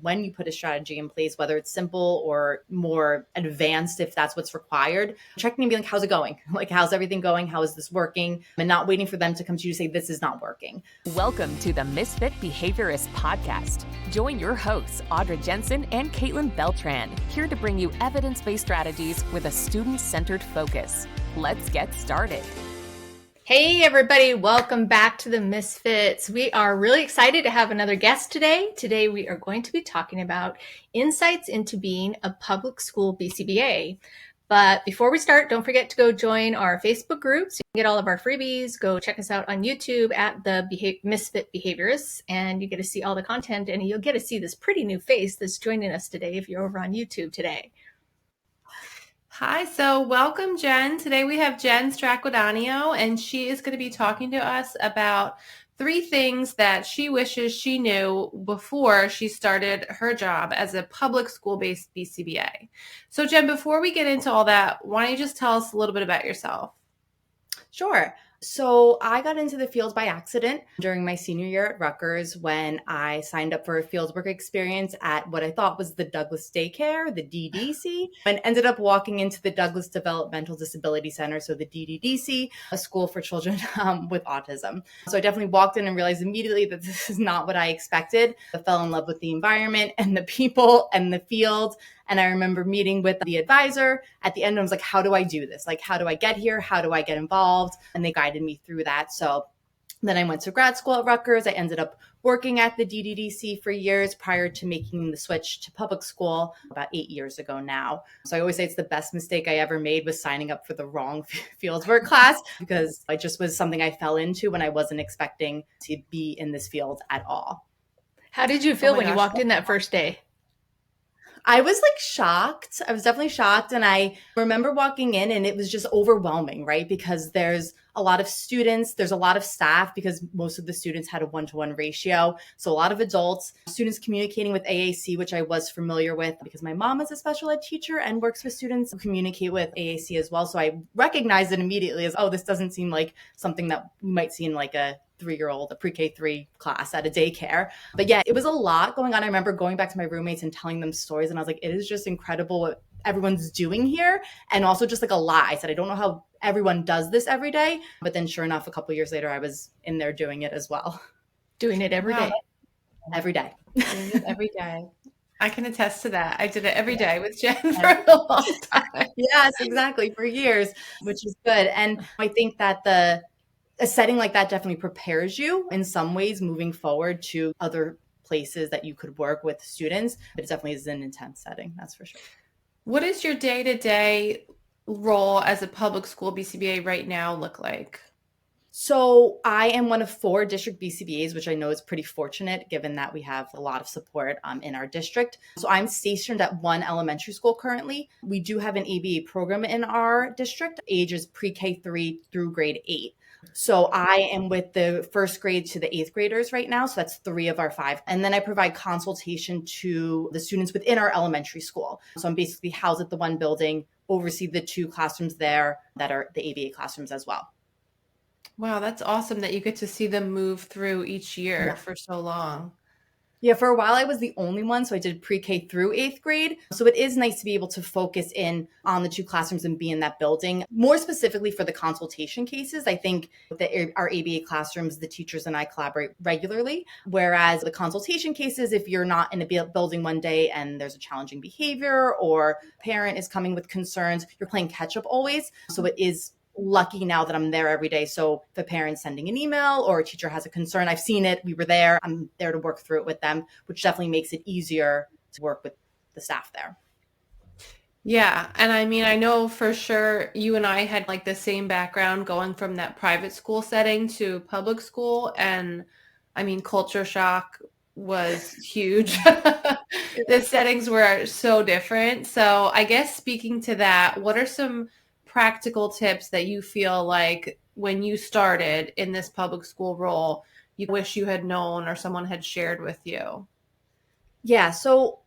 when you put a strategy in place, whether it's simple or more advanced, if that's what's required, checking and be like, how's it going? Like, how's everything going? How is this working? And not waiting for them to come to you to say, this is not working. Welcome to the Misfit Behaviorists podcast. Join your hosts, Audra Jensen and Caitlin Beltran, here to bring you evidence-based strategies with a student-centered focus. Let's get started. Hey everybody, welcome back to the Misfits. We are really excited to have another guest today. Today we are going to be talking about insights into being a public school BCBA. But before we start, don't forget to go join our Facebook group so you can get all of our freebies. Go check us out on YouTube at the Misfit Behaviorists, and you get to see all the content, and you'll get to see this pretty new face that's joining us today if you're over on YouTube today. Hi, so welcome, Jen. Today we have Jen Stracquadanio, and she is going to be talking to us about 3 things that she wishes she knew before she started her job as a public school-based BCBA. So, Jen, before we get into all that, why don't you just tell us a little bit about yourself? Sure. So I got into the field by accident during my senior year at Rutgers when I signed up for a fieldwork experience at what I thought was the Douglas Daycare, the DDC, and ended up walking into the Douglas Developmental Disability Center, so the DDDC, a school for children with autism. So I definitely walked in and realized immediately that this is not what I expected. I fell in love with the environment and the people and the field. And I remember meeting with the advisor at the end. I was like, how do I do this? Like, how do I get here? How do I get involved? And they guided me through that. So then I went to grad school at Rutgers. I ended up working at the DDDC for years prior to making the switch to public school about 8 years ago now. So I always say it's the best mistake I ever made was signing up for the wrong fieldwork class, because it just was something I fell into when I wasn't expecting to be in this field at all. How did you feel when you walked in that first day? I was like shocked. I was definitely shocked. And I remember walking in and it was just overwhelming, right? Because there's a lot of students, there's a lot of staff because most of the students had a 1-to-1 ratio. So a lot of adults, students communicating with AAC, which I was familiar with because my mom is a special ed teacher and works with students who communicate with AAC as well. So I recognized it immediately as, oh, this doesn't seem like something that we might see in like a 3-year-old, a pre-K 3 class at a daycare. But yeah, it was a lot going on. I remember going back to my roommates and telling them stories. And I was like, it is just incredible what everyone's doing here. And also just like a lot. I said, I don't know how everyone does this every day. But then sure enough, a couple of years later, I was in there doing it as well. Doing it every day. Every day. Doing it every day. I can attest to that. I did it every day with Jen for a long time. Yes, exactly. For years, which is good. And I think that a setting like that definitely prepares you in some ways moving forward to other places that you could work with students. But it definitely is an intense setting, that's for sure. What does your day-to-day role as a public school BCBA right now look like? So I am one of 4 district BCBAs, which I know is pretty fortunate given that we have a lot of support in our district. So I'm stationed at one elementary school currently. We do have an ABA program in our district, ages pre-K 3 through grade 8. So I am with the 1st grade to the 8th graders right now. So that's 3 of our 5. And then I provide consultation to the students within our elementary school. So I'm basically housed at the one building, oversee the 2 classrooms there that are the ABA classrooms as well. Wow, that's awesome that you get to see them move through each year for so long. Yeah, for a while I was the only one. So I did pre-K through 8th grade. So it is nice to be able to focus in on the 2 classrooms and be in that building. More specifically for the consultation cases, I think that our ABA classrooms, the teachers and I collaborate regularly. Whereas the consultation cases, if you're not in a building one day and there's a challenging behavior or parent is coming with concerns, you're playing catch up always. So it is lucky now that I'm there every day. So if a parent's sending an email or a teacher has a concern, I've seen it, we were there, I'm there to work through it with them, which definitely makes it easier to work with the staff there. Yeah. And I mean, I know for sure you and I had like the same background going from that private school setting to public school. And I mean, culture shock was huge. The settings were so different. So I guess speaking to that, what are some practical tips that you feel like when you started in this public school role, you wish you had known or someone had shared with you? Yeah. So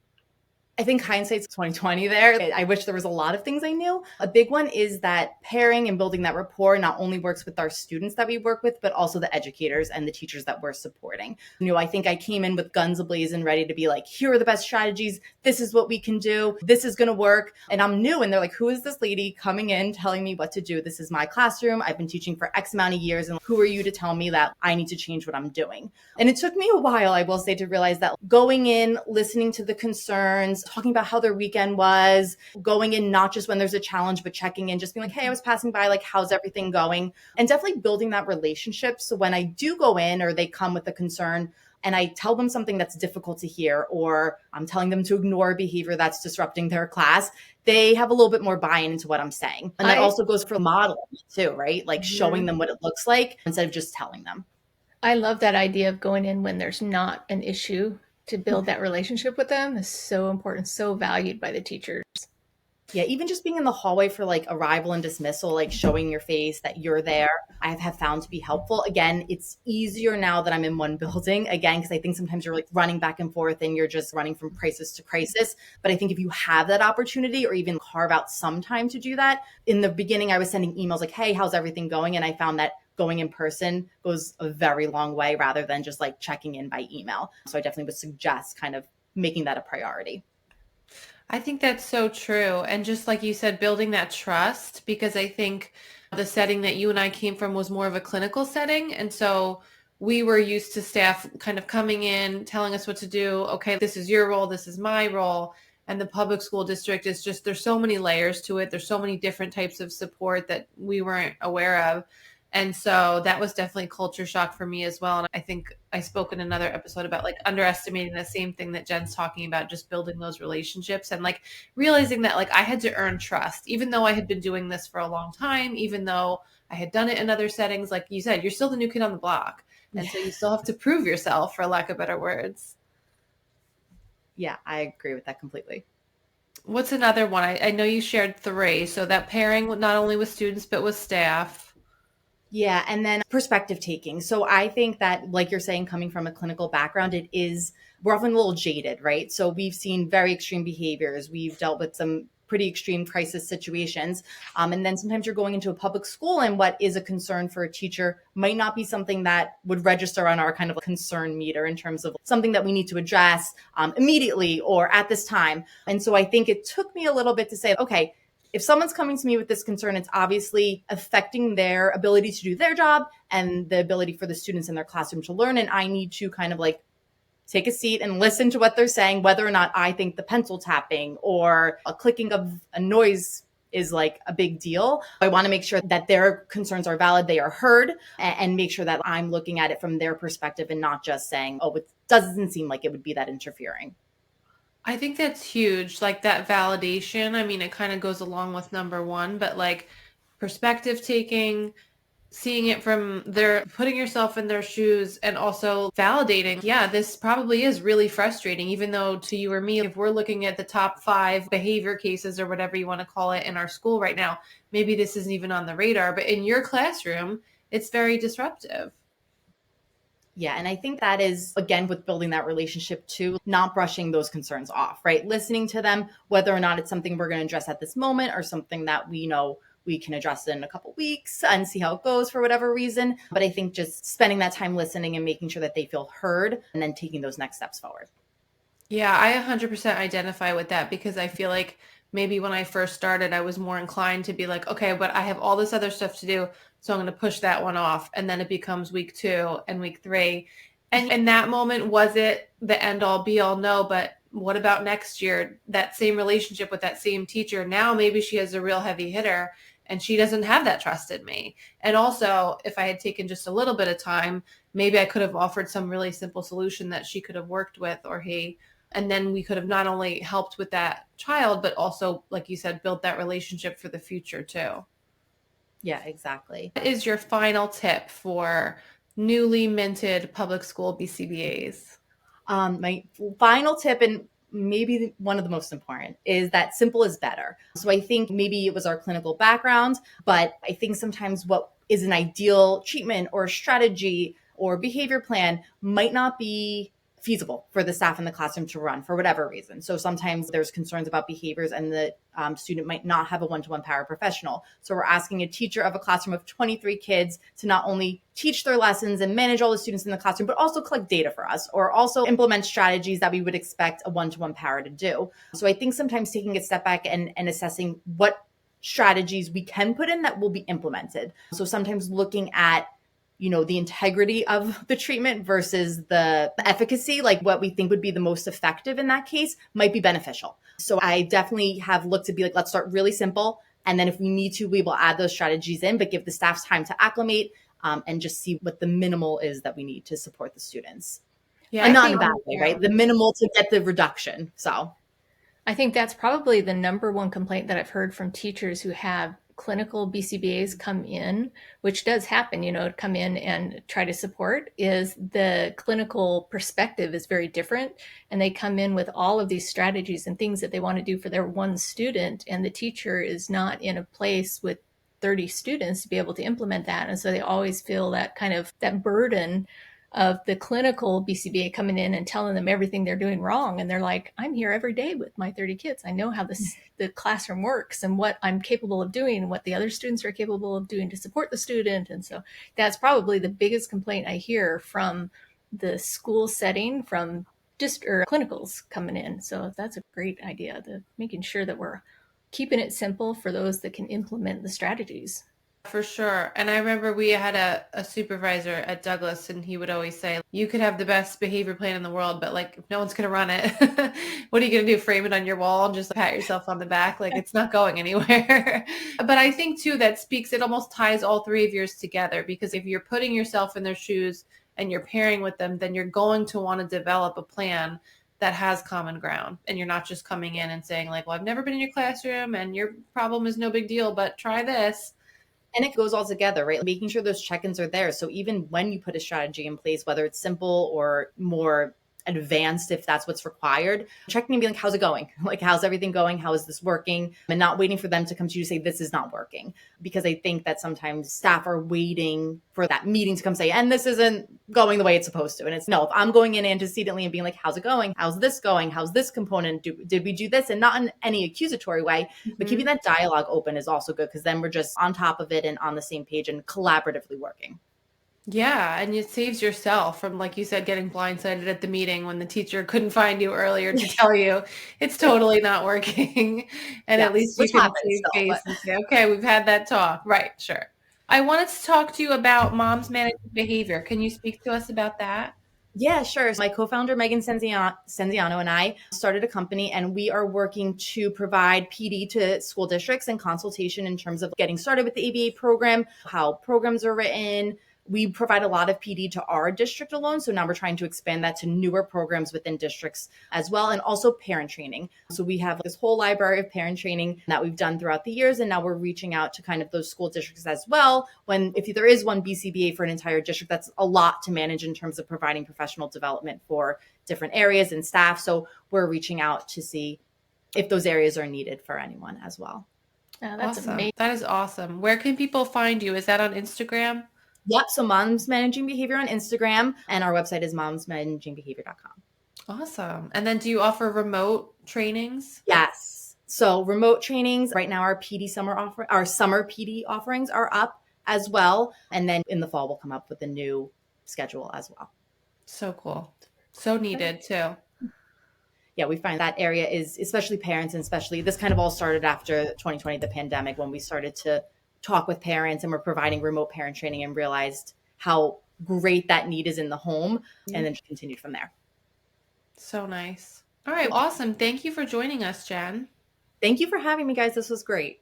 I think hindsight's 2020 there. I wish there was a lot of things I knew. A big one is that pairing and building that rapport not only works with our students that we work with, but also the educators and the teachers that we're supporting. I think I came in with guns ablaze and ready to be like, here are the best strategies. This is what we can do. This is going to work. And I'm new. And they're like, who is this lady coming in telling me what to do? This is my classroom. I've been teaching for X amount of years. And who are you to tell me that I need to change what I'm doing? And it took me a while, I will say, to realize that going in, listening to the concerns, talking about how their weekend was, going in not just when there's a challenge, but checking in, just being like, hey, I was passing by, like, how's everything going? And definitely building that relationship. So when I do go in or they come with a concern and I tell them something that's difficult to hear, or I'm telling them to ignore a behavior that's disrupting their class, they have a little bit more buy-in into what I'm saying. And that also goes for modeling too, right? Like showing them what it looks like instead of just telling them. I love that idea of going in when there's not an issue to build that relationship with them is so important, so valued by the teachers. Yeah, even just being in the hallway for like arrival and dismissal, like showing your face that you're there, I have found to be helpful. Again, it's easier now that I'm in one building, again, because I think sometimes you're like running back and forth and you're just running from crisis to crisis. But I think if you have that opportunity or even carve out some time to do that, in the beginning, I was sending emails like, hey, how's everything going? And I found that going in person goes a very long way rather than just like checking in by email. So I definitely would suggest kind of making that a priority. I think that's so true. And just like you said, building that trust, because I think the setting that you and I came from was more of a clinical setting. And so we were used to staff kind of coming in, telling us what to do. Okay, this is your role. This is my role. And the public school district is just, there's so many layers to it. There's so many different types of support that we weren't aware of. And so that was definitely culture shock for me as well. And I think I spoke in another episode about like underestimating the same thing that Jen's talking about, just building those relationships and like realizing that like I had to earn trust, even though I had been doing this for a long time, even though I had done it in other settings. Like you said, you're still the new kid on the block. And so you still have to prove yourself, for lack of better words. Yeah, I agree with that completely. What's another one? I know you shared 3. So that pairing not only with students, but with staff. Yeah. And then perspective taking. So I think that, like you're saying, coming from a clinical background, we're often a little jaded, right? So we've seen very extreme behaviors. We've dealt with some pretty extreme crisis situations. And then sometimes you're going into a public school and what is a concern for a teacher might not be something that would register on our kind of concern meter in terms of something that we need to address immediately or at this time. And so I think it took me a little bit to say, okay, if someone's coming to me with this concern, it's obviously affecting their ability to do their job and the ability for the students in their classroom to learn. And I need to kind of like take a seat and listen to what they're saying, whether or not I think the pencil tapping or a clicking of a noise is like a big deal. I want to make sure that their concerns are valid, they are heard, and make sure that I'm looking at it from their perspective and not just saying, oh, it doesn't seem like it would be that interfering. I think that's huge. Like that validation. I mean, it kind of goes along with number 1, but like perspective taking, seeing it from putting yourself in their shoes and also validating. Yeah, this probably is really frustrating, even though to you or me, if we're looking at the top 5 behavior cases or whatever you want to call it in our school right now, maybe this isn't even on the radar, but in your classroom, it's very disruptive. Yeah. And I think that is, again, with building that relationship too, not brushing those concerns off, right? Listening to them, whether or not it's something we're going to address at this moment or something that we know we can address it in a couple weeks and see how it goes for whatever reason. But I think just spending that time listening and making sure that they feel heard and then taking those next steps forward. Yeah, I 100% identify with that because I feel like maybe when I first started, I was more inclined to be like, okay, but I have all this other stuff to do. So I'm going to push that one off. And then it becomes week 2 and week 3. And in that moment, was it the end all be all? No, but what about next year? That same relationship with that same teacher. Now maybe she has a real heavy hitter and she doesn't have that trust in me. And also, if I had taken just a little bit of time, maybe I could have offered some really simple solution that she could have worked with or he. And then we could have not only helped with that child, but also, like you said, built that relationship for the future too. Yeah, exactly. What is your final tip for newly minted public school BCBAs? My final tip, and maybe one of the most important, is that simple is better. So I think maybe it was our clinical background, but I think sometimes what is an ideal treatment or strategy or behavior plan might not be feasible for the staff in the classroom to run for whatever reason. So sometimes there's concerns about behaviors and the student might not have a one-to-one paraprofessional. So we're asking a teacher of a classroom of 23 kids to not only teach their lessons and manage all the students in the classroom, but also collect data for us or also implement strategies that we would expect a one-to-one para to do. So I think sometimes taking a step back and assessing what strategies we can put in that will be implemented. So sometimes looking at the integrity of the treatment versus the efficacy, like what we think would be the most effective in that case might be beneficial. So I definitely have looked to be like, let's start really simple. And then if we need to, we will add those strategies in, but give the staff time to acclimate and just see what the minimal is that we need to support the students. Yeah, and not in a bad way, right? The minimal to get the reduction. So I think that's probably the number one complaint that I've heard from teachers who have clinical BCBAs come in, which does happen, come in and try to support, is the clinical perspective is very different. And they come in with all of these strategies and things that they want to do for their one student. And the teacher is not in a place with 30 students to be able to implement that. And so they always feel that kind of that burden of the clinical BCBA coming in and telling them everything they're doing wrong. And they're like, I'm here every day with my 30 kids. I know how the classroom works and what I'm capable of doing and what the other students are capable of doing to support the student. And so that's probably the biggest complaint I hear from the school setting, from just clinicals coming in. So that's a great idea, making sure that we're keeping it simple for those that can implement the strategies. For sure. And I remember we had a supervisor at Douglas, and he would always say, you could have the best behavior plan in the world, but like, if no one's going to run it, what are you going to do? Frame it on your wall and just pat yourself on the back? Like, it's not going anywhere. But I think too, it almost ties all three of yours together, because if you're putting yourself in their shoes and you're pairing with them, then you're going to want to develop a plan that has common ground. And you're not just coming in and saying like, well, I've never been in your classroom and your problem is no big deal, but try this. And it goes all together, right? Making sure those check-ins are there. So even when you put a strategy in place, whether it's simple or more advanced, if that's what's required, checking and being like, how's it going? Like, how's everything going? How is this working? And not waiting for them to come to you to say, this is not working. Because I think that sometimes staff are waiting for that meeting to come say, and this isn't going the way it's supposed to. And it's no, if I'm going in antecedently and being like, how's it going? How's this going? How's this component? Did we do this? And not in any accusatory way, but keeping that dialogue open is also good, because then we're just on top of it and on the same page and collaboratively working. Yeah, and it saves yourself from, like you said, getting blindsided at the meeting when the teacher couldn't find you earlier to tell you it's totally not working. And yes, at least you can save face and say, okay, we've had that talk. Right, sure. I wanted to talk to you about moms managing behavior. Can you speak to us about that? Yeah, sure. So my co-founder, Megan Senziano, and I started a company, and we are working to provide PD to school districts and consultation in terms of getting started with the ABA program, how programs are written. We provide a lot of PD to our district alone. So now we're trying to expand that to newer programs within districts as well. And also parent training. So we have this whole library of parent training that we've done throughout the years. And now we're reaching out to kind of those school districts as well. If there is one BCBA for an entire district, that's a lot to manage in terms of providing professional development for different areas and staff. So we're reaching out to see if those areas are needed for anyone as well. Oh, that's awesome. Amazing. That is awesome. Where can people find you? Is that on Instagram? Yep. So Moms Managing Behavior on Instagram, and our website is momsmanagingbehavior.com. Awesome. And then do you offer remote trainings? Yes. So remote trainings right now, our summer PD offerings are up as well. And then in the fall, we'll come up with a new schedule as well. So cool. So needed too. Yeah, we find that area is, especially parents, and especially this kind of all started after 2020, the pandemic, when we started to talk with parents and we're providing remote parent training and realized how great that need is in the home, and then continued from there. So nice. All right. Awesome. Thank you for joining us, Jen. Thank you for having me, guys. This was great.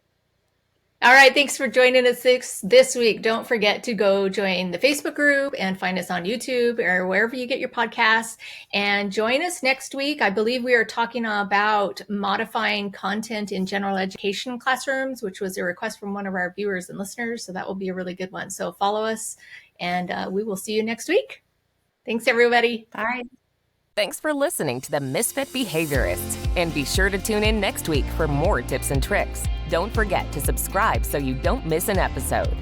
All right. Thanks for joining us this week. Don't forget to go join the Facebook group and find us on YouTube or wherever you get your podcasts, and join us next week. I believe we are talking about modifying content in general education classrooms, which was a request from one of our viewers and listeners. So that will be a really good one. So follow us, and we will see you next week. Thanks, everybody. Bye. Thanks for listening to the Misfit Behaviorists, and be sure to tune in next week for more tips and tricks. Don't forget to subscribe so you don't miss an episode.